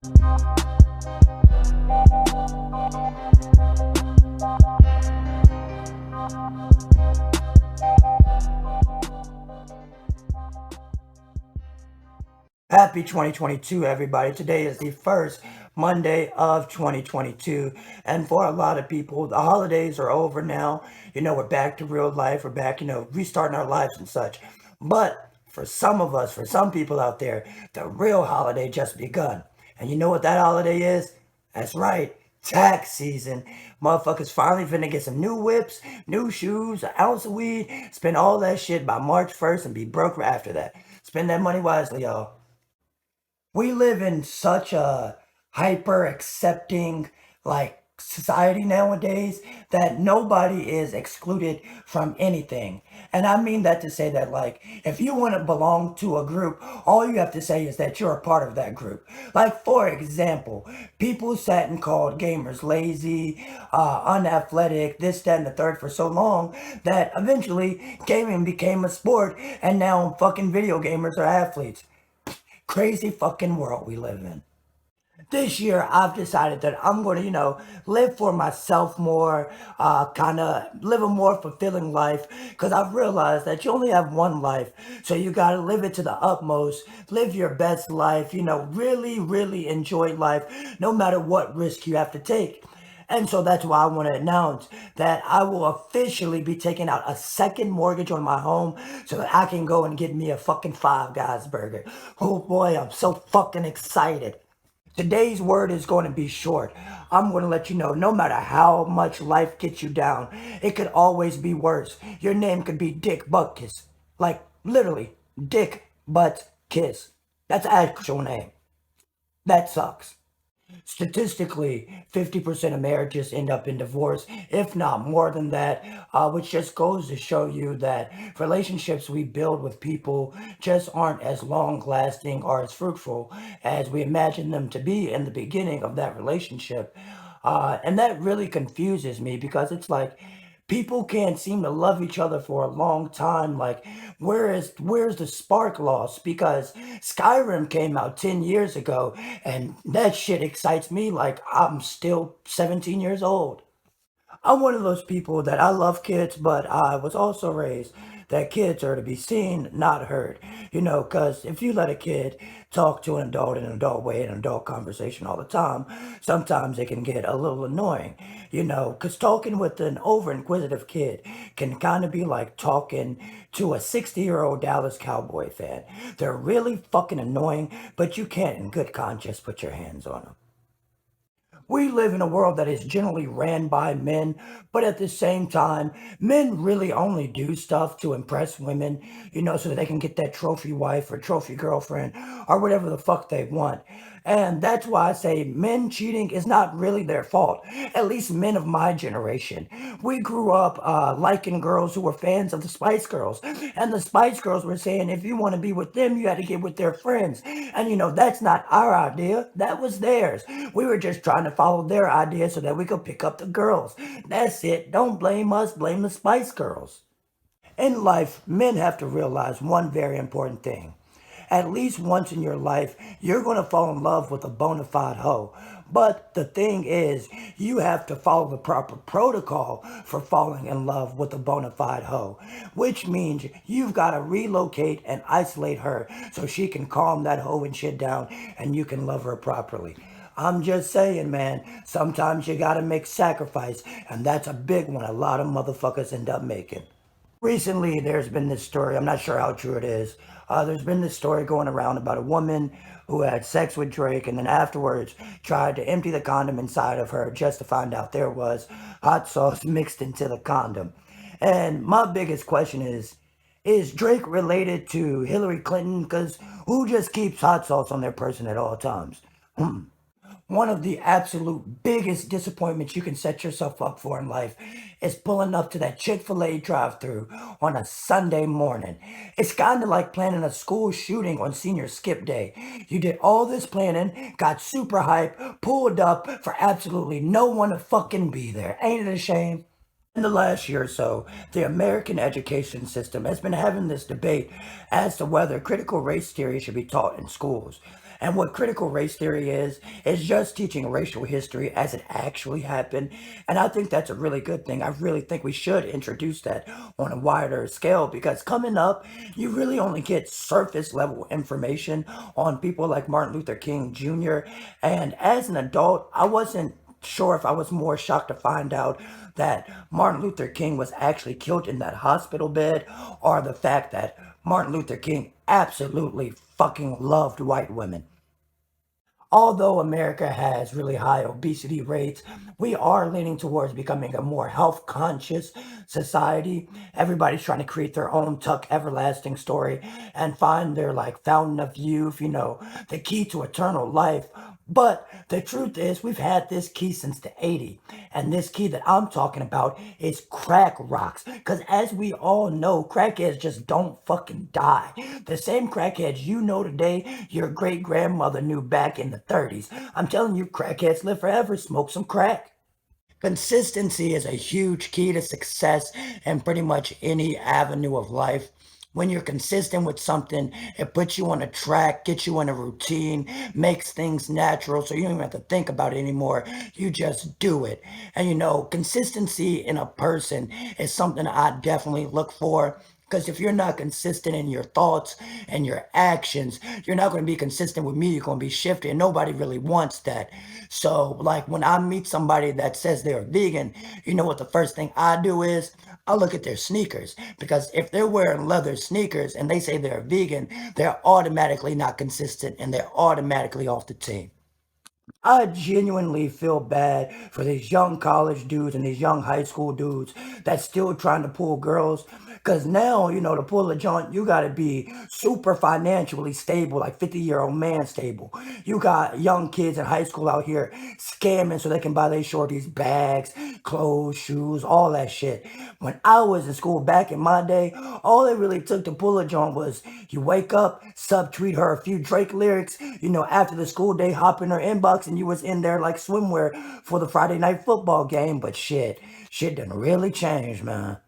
Happy 2022, everybody. Today is the first Monday of 2022. And for a lot of people, the holidays are over now. We're back to real life. We're back, restarting our lives and such. But for some of us, for some people out there, the real holiday just begun. And you know what that holiday is? That's right. Tax season. Motherfuckers finally finna get some new whips, new shoes, an ounce of weed, spend all that shit by March 1st and be broke after that. Spend that money wisely, y'all. We live in such a hyper accepting like society nowadays that nobody is excluded from anything. And I mean that to say that, like, if you want to belong to a group, all you have to say is that you're a part of that group. Like, for example, people sat and called gamers lazy, unathletic, this, that, and the third for so long that eventually gaming became a sport, and now fucking video gamers are athletes. Crazy fucking world we live in. This year, I've decided that I'm going to, live for myself more, kind of live a more fulfilling life, because I've realized that you only have one life. So you got to live it to the utmost, live your best life, really, really enjoy life, no matter what risk you have to take. And so that's why I want to announce that I will officially be taking out a second mortgage on my home so that I can go and get me a fucking Five Guys burger. Oh boy, I'm so fucking excited. Today's word is going to be short. I'm going to let you know, no matter how much life gets you down, it could always be worse. Your name could be Dick Buttkiss. Like, literally, Dick Butt Kiss. That's an actual name. That sucks. Statistically, 50% of marriages end up in divorce, if not more than that, which just goes to show you that relationships we build with people just aren't as long lasting or as fruitful as we imagine them to be in the beginning of that relationship. And that really confuses me because it's like, people can't seem to love each other for a long time. Like, where's the spark lost? Because Skyrim came out 10 years ago, and that shit excites me like I'm still 17 years old. I'm one of those people that I love kids, but I was also raised that kids are to be seen, not heard. Because if you let a kid talk to an adult in an adult way, in an adult conversation all the time, sometimes it can get a little annoying. Because talking with an over inquisitive kid can kind of be like talking to a 60-year-old Dallas Cowboy fan. They're really fucking annoying, but you can't, in good conscience, put your hands on them. We live in a world that is generally ran by men, but at the same time, men really only do stuff to impress women, so that they can get that trophy wife or trophy girlfriend or whatever the fuck they want. And that's why I say men cheating is not really their fault. At least men of my generation. We grew up liking girls who were fans of the Spice Girls. And the Spice Girls were saying if you want to be with them, you had to get with their friends. And that's not our idea. That was theirs. We were just trying to follow their idea so that we could pick up the girls. That's it. Don't blame us. Blame the Spice Girls. In life, men have to realize one very important thing. At least once in your life, you're going to fall in love with a bona fide hoe. But the thing is, you have to follow the proper protocol for falling in love with a bona fide hoe, which means you've got to relocate and isolate her so she can calm that hoe and shit down and you can love her properly. I'm just saying, man, sometimes you gotta make sacrifice, and that's a big one a lot of motherfuckers end up making. Recently, there's been this story, I'm not sure how true it is. There's been this story going around about a woman who had sex with Drake and then afterwards tried to empty the condom inside of her just to find out there was hot sauce mixed into the condom. And my biggest question is Drake related to Hillary Clinton? Because who just keeps hot sauce on their person at all times? One of the absolute biggest disappointments you can set yourself up for in life is pulling up to that Chick-fil-A drive-thru on a Sunday morning. It's kind of like planning a school shooting on senior skip day. You did all this planning, got super hype, pulled up for absolutely no one to fucking be there. Ain't it a shame? In the last year or so, the American education system has been having this debate as to whether critical race theory should be taught in schools. And what critical race theory is just teaching racial history as it actually happened. And I think that's a really good thing. I really think we should introduce that on a wider scale because coming up, you really only get surface level information on people like Martin Luther King Jr. And as an adult, I wasn't sure if I was more shocked to find out that Martin Luther King was actually killed in that hospital bed or the fact that Martin Luther King absolutely fucking loved white women. Although America has really high obesity rates, we are leaning towards becoming a more health conscious society. Everybody's trying to create their own Tuck Everlasting story and find their like fountain of youth, the key to eternal life. But the truth is, we've had this key since the 80s. And this key that I'm talking about is crack rocks. Because as we all know, crackheads just don't fucking die. The same crackheads you know today, your great grandmother knew back in the 30s. I'm telling you, crackheads live forever. Smoke some crack. Consistency is a huge key to success in pretty much any avenue of life. When you're consistent with something, it puts you on a track, gets you in a routine, makes things natural so you don't even have to think about it anymore. You just do it. And consistency in a person is something I definitely look for. Because if you're not consistent in your thoughts and your actions, you're not going to be consistent with me. You're going to be shifty, and nobody really wants that. So, like when I meet somebody that says they're vegan, you know what the first thing I do is I look at their sneakers. Because if they're wearing leather sneakers and they say they're vegan, they're automatically not consistent and they're automatically off the team. I genuinely feel bad for these young college dudes and these young high school dudes that's still trying to pull girls. Because now, to pull a joint, you got to be super financially stable, like 50-year-old man stable. You got young kids in high school out here scamming so they can buy their shorties bags, clothes, shoes, all that shit. When I was in school back in my day, all it really took to pull a joint was you wake up, subtweet her a few Drake lyrics, after the school day, hop in her inbox, and you was in there like swimwear for the Friday night football game. But shit didn't really change, man.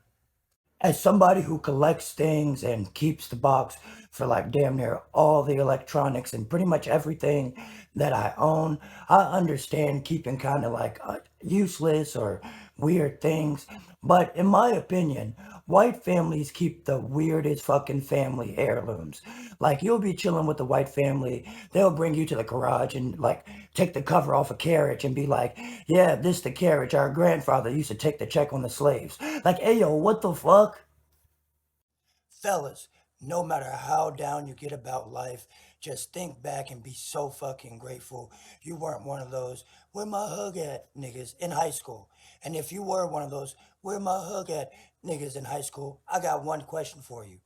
As somebody who collects things and keeps the box for like damn near all the electronics and pretty much everything that I own, I understand keeping kind of like useless or weird things. But in my opinion, white families keep the weirdest fucking family heirlooms. Like you'll be chilling with the white family, they'll bring you to the garage and like take the cover off a carriage and be like, yeah, this the carriage our grandfather used to take the check on the slaves. Like, hey yo, what the fuck? Fellas, no matter how down you get about life, just think back and be so fucking grateful you weren't one of those, where my hug at niggas in high school. And if you were one of those, where my hug at niggas in high school, I got one question for you.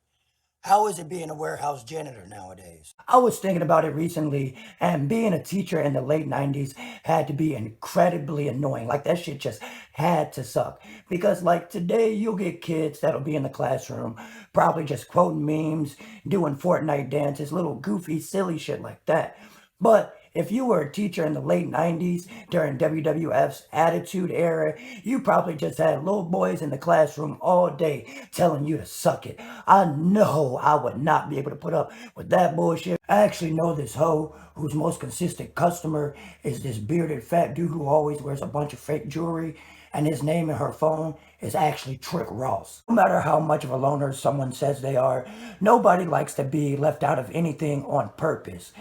How is it being a warehouse janitor nowadays? I was thinking about it recently, and being a teacher in the late 90s had to be incredibly annoying. Like, that shit just had to suck. Because, like, today you'll get kids that'll be in the classroom, probably just quoting memes, doing Fortnite dances, little goofy, silly shit like that. But if you were a teacher in the late 90s during WWF's Attitude Era, you probably just had little boys in the classroom all day telling you to suck it. I know I would not be able to put up with that bullshit. I actually know this hoe whose most consistent customer is this bearded fat dude who always wears a bunch of fake jewelry, and his name in her phone is actually Trick Ross. No matter how much of a loner someone says they are, nobody likes to be left out of anything on purpose.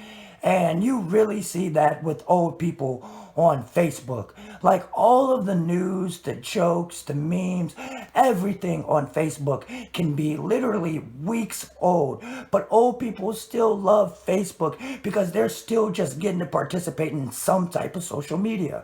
And you really see that with old people on Facebook. Like all of the news, the jokes, the memes, everything on Facebook can be literally weeks old. But old people still love Facebook because they're still just getting to participate in some type of social media.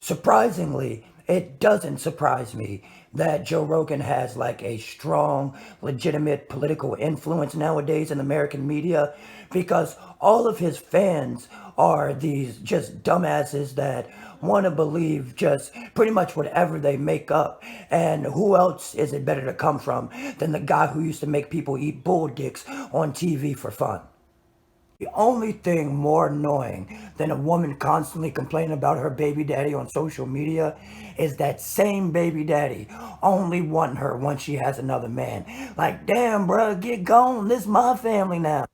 Surprisingly, it doesn't surprise me that Joe Rogan has like a strong, legitimate political influence nowadays in American media because all of his fans are these just dumbasses that want to believe just pretty much whatever they make up. And who else is it better to come from than the guy who used to make people eat bull dicks on TV for fun? The only thing more annoying than a woman constantly complaining about her baby daddy on social media is that same baby daddy only wanting her once she has another man. Like, damn, bruh, get gone. This is my family now.